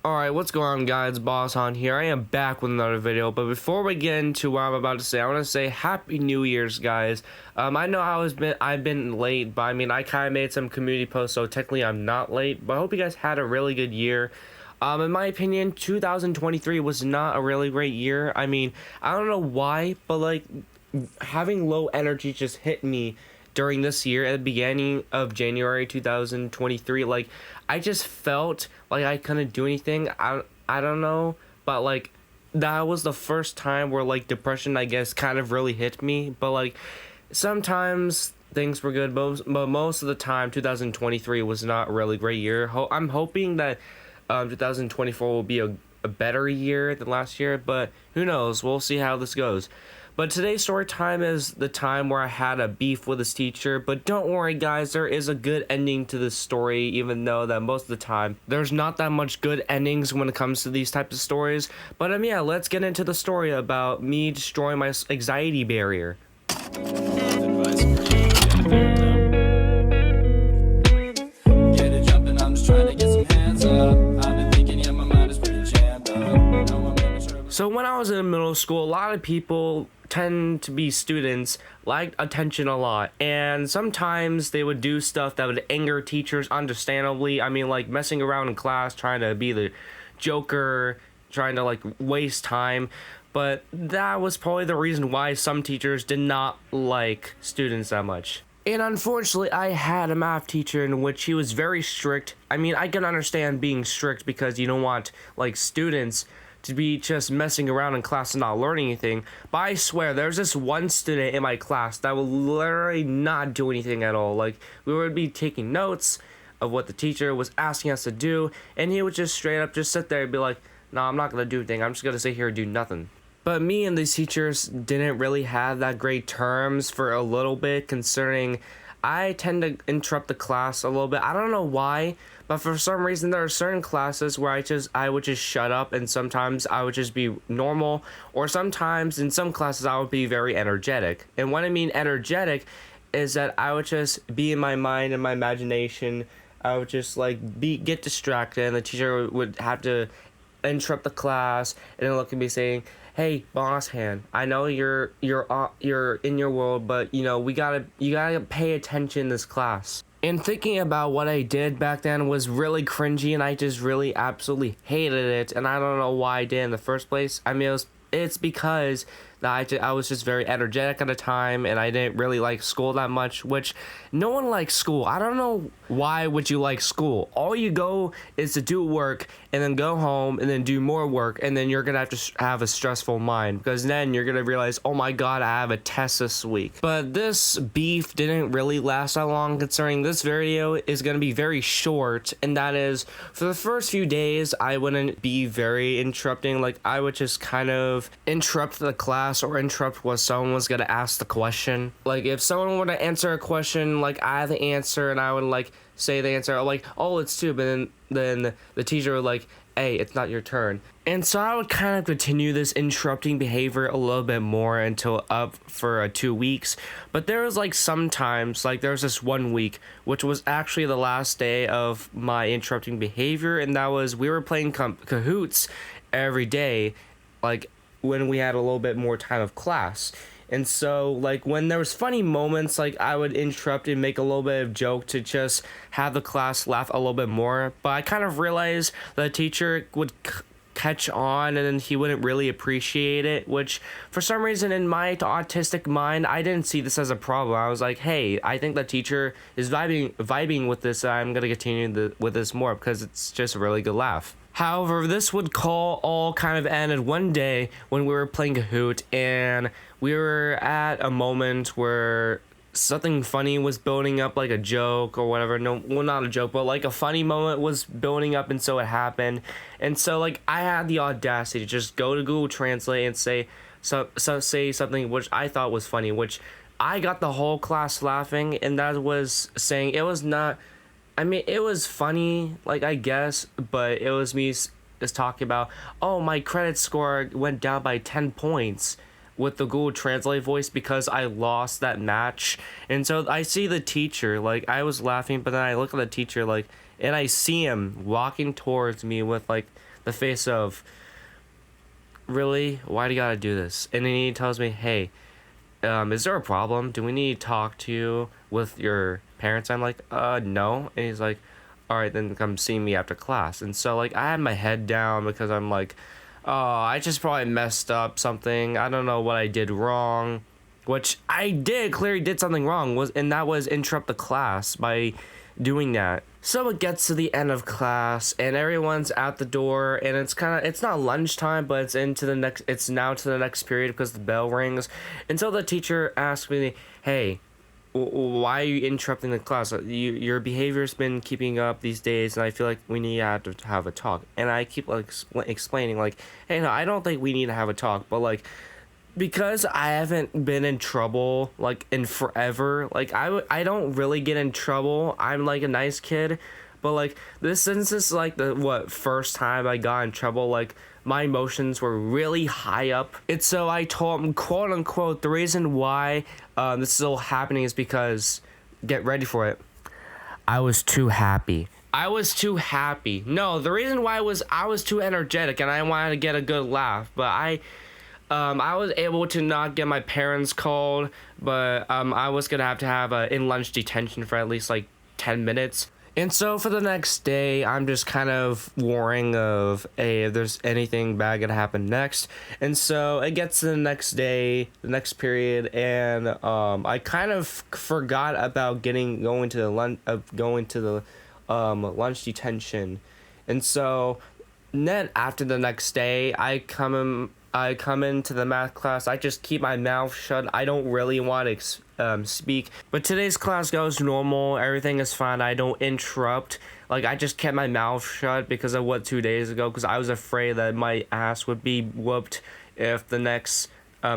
Alright, what's going on, guys? Boss on here. I am back with another video, but before we get into what I'm about to say, I want to say Happy New Year's, guys. I know I've been late, but I mean, I kind of made some community posts, so technically I'm not late, but I hope you guys had a really good year. In my opinion, 2023 was not a really great year. I mean, I don't know why, but like, having low energy just hit me during this year at the beginning of January 2023. Like, I just felt like I couldn't do anything. I don't know, but like that was the first time where like depression, I guess, kind of really hit me. But like sometimes things were good, but most of the time 2023 was not a really great year. I'm hoping that 2024 will be a better year than last year, but who knows? We'll see how this goes. But today's story time is the time where I had a beef with this teacher. But don't worry, guys, there is a good ending to this story, even though that most of the time there's not that much good endings when it comes to these types of stories. But yeah, let's get into the story about me destroying my anxiety barrier. So when I was in middle school, a lot of people tend to be students, liked attention a lot, and sometimes they would do stuff that would anger teachers, understandably. I mean, like messing around in class, trying to be the joker, trying to like waste time. But that was probably the reason why some teachers did not like students that much. And unfortunately, I had a math teacher in which he was very strict. I mean, I can understand being strict because you don't want like students to be just messing around in class and not learning anything. But I swear, there's this one student in my class that would literally not do anything at all. Like, we would be taking notes of what the teacher was asking us to do, and he would just straight up just sit there and be like, no, I'm not gonna do anything. I'm just gonna sit here and do nothing. But me and these teachers didn't really have that great terms for a little bit, concerning I tend to interrupt the class a little bit. I don't know why, but for some reason there are certain classes where I would just shut up, and sometimes I would just be normal, or sometimes in some classes I would be very energetic. And what I mean energetic is that I would just be in my mind and my imagination. I would just like get distracted, and the teacher would have to interrupt the class and then look at me saying, hey, boss hand, I know you're in your world, but you know, you gotta pay attention in this class. And thinking about what I did back then was really cringy, and I just really absolutely hated it, and I don't know why I did in the first place. I mean, it's because I was just very energetic at the time, and I didn't really like school that much, which no one likes school. I don't know why would you like school. All you go is to do work and then go home and then do more work, and then you're gonna have to have a stressful mind, because then you're gonna realize, oh my god, I have a test this week. But this beef didn't really last that long, considering this video is gonna be very short, and that is, for the first few days I wouldn't be very interrupting. Like, I would just kind of interrupt the class or interrupt what someone was gonna ask the question. Like, if someone were to answer a question, like I have the answer, and I would like say the answer, like, oh, it's two, but then the teacher would like, hey, it's not your turn. And so I would kind of continue this interrupting behavior a little bit more until up for 2 weeks. But there was like sometimes, like there was this 1 week, which was actually the last day of my interrupting behavior, and that was, we were playing Cahoots every day, like when we had a little bit more time of class. And so like when there was funny moments, like I would interrupt and make a little bit of joke to just have the class laugh a little bit more. But I kind of realized the teacher would catch on, and then he wouldn't really appreciate it, which for some reason in my autistic mind, I didn't see this as a problem. I was like, hey, I think the teacher is vibing with this. I'm gonna continue with this more because it's just a really good laugh. However, this would all kind of ended one day when we were playing Kahoot, and we were at a moment where something funny was building up, like a joke or whatever. No, well, not a joke, but like a funny moment was building up, and so it happened. And so like I had the audacity to just go to Google Translate and say something which I thought was funny, which I got the whole class laughing, and that was saying it was not. I mean, it was funny, like, I guess, but it was me just talking about, oh, my credit score went down by 10 points. with the Google Translate voice because I lost that match. And so I see the teacher, like I was laughing, but then I look at the teacher like, and I see him walking towards me with like the face of, really? Why do you gotta do this? And then he tells me, hey, is there a problem? Do we need to talk to you with your parents? I'm like, no. And he's like, all right, then come see me after class. And so like I had my head down because I'm like, oh, I just probably messed up something. I don't know what I did wrong, which I did, clearly did something wrong, and that was interrupt the class by doing that. So it gets to the end of class and everyone's out the door, and it's not lunchtime, but it's now to the next period because the bell rings. And so the teacher asked me, hey, why are you interrupting the class? Your behavior's been keeping up these days, and I feel like we need to have a talk. And I keep like explaining like, hey, no, I don't think we need to have a talk, but like, because I haven't been in trouble like in forever, like I don't really get in trouble. I'm like a nice kid, but like since this is like the first time I got in trouble, like my emotions were really high up. And so I told him, quote unquote, the reason why this is all happening is because, get ready for it, I was too happy. I was too happy. No, the reason why was I was too energetic and I wanted to get a good laugh, but I was able to not get my parents called, but I was gonna have to have a in lunch detention for at least like 10 minutes. And so for the next day, I'm just kind of worrying of, hey, if there's anything bad gonna happen next. And so it gets to the next day, the next period, and I kind of forgot about going to the lunch detention. And so then after the next day, I come into the math class. I just keep my mouth shut. I don't really want to speak. But today's class goes normal. Everything is fine. I don't interrupt. Like, I just kept my mouth shut because of what 2 days ago. Because I was afraid that my ass would be whooped if the next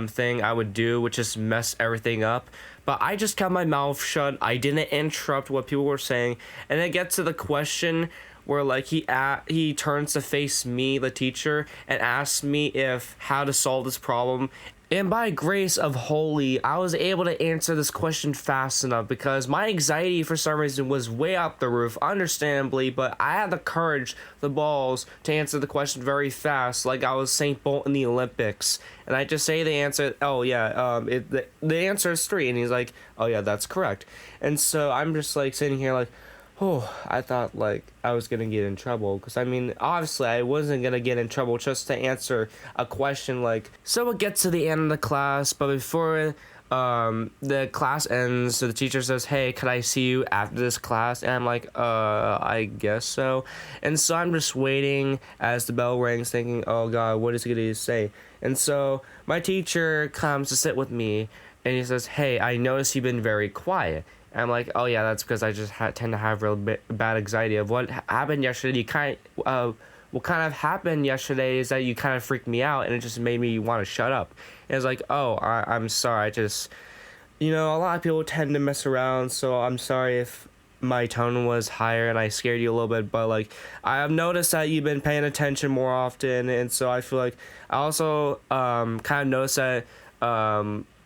thing I would do would just mess everything up. But I just kept my mouth shut. I didn't interrupt what people were saying. And it gets to the question where like he turns to face me, the teacher, and asks me how to solve this problem. And by grace of holy, I was able to answer this question fast enough because my anxiety for some reason was way up the roof, understandably, but I had the courage, the balls, to answer the question very fast, like I was Saint Bolt in the Olympics. And I just say the answer, oh yeah, the answer is 3, and he's like, oh yeah, that's correct. And so I'm just like sitting here like, oh, I thought like I was gonna get in trouble, because I mean obviously I wasn't gonna get in trouble just to answer a question like. So it gets to the end of the class, but before the class ends, so the teacher says, hey, could I see you after this class? And I'm like, I guess so. And so I'm just waiting as the bell rings, thinking, oh god, what is he gonna say? And so my teacher comes to sit with me and he says, hey, I noticed you've been very quiet. And I'm like, oh yeah, that's because I just tend to have real bad anxiety of what happened yesterday. What kind of happened yesterday is that you kind of freaked me out, and it just made me want to shut up. And it's like, oh, I'm sorry. I just, a lot of people tend to mess around, so I'm sorry if my tone was higher and I scared you a little bit. But like, I have noticed that you've been paying attention more often, and so I feel like I also kind of noticed that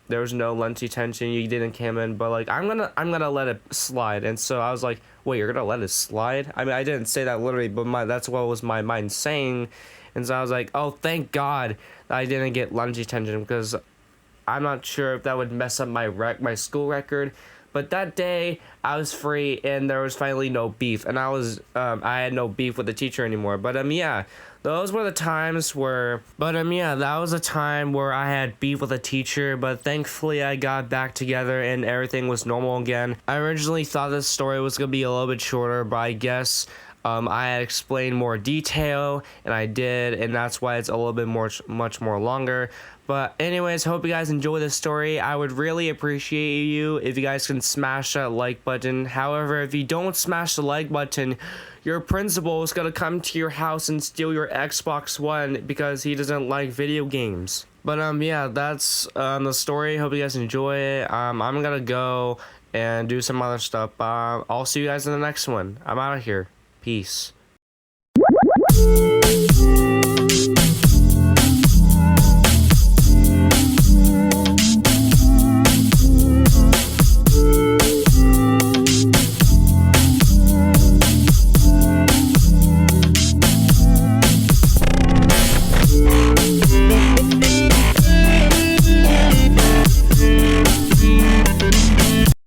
there was no lunch detention, you didn't come in, but like I'm gonna let it slide. And so I was like, wait, you're gonna let it slide? I mean, I didn't say that literally, but that's what was my mind saying. And so I was like, oh, thank God that I didn't get lunch detention, because I'm not sure if that would mess up my school record. But that day I was free and there was finally no beef, and I had no beef with the teacher anymore. But yeah, those were the times where, that was a time where I had beef with a teacher, but thankfully I got back together and everything was normal again. I originally thought this story was gonna be a little bit shorter, but I guess I had explained more detail, and I did, and that's why it's a little bit much more longer. But anyways, hope you guys enjoy this story. I would really appreciate you if you guys can smash that like button. However, if you don't smash the like button, your principal is gonna come to your house and steal your Xbox One because he doesn't like video games. But yeah, that's the story. Hope you guys enjoy it. I'm gonna go and do some other stuff. I'll see you guys in the next one. I'm out of here. Peace.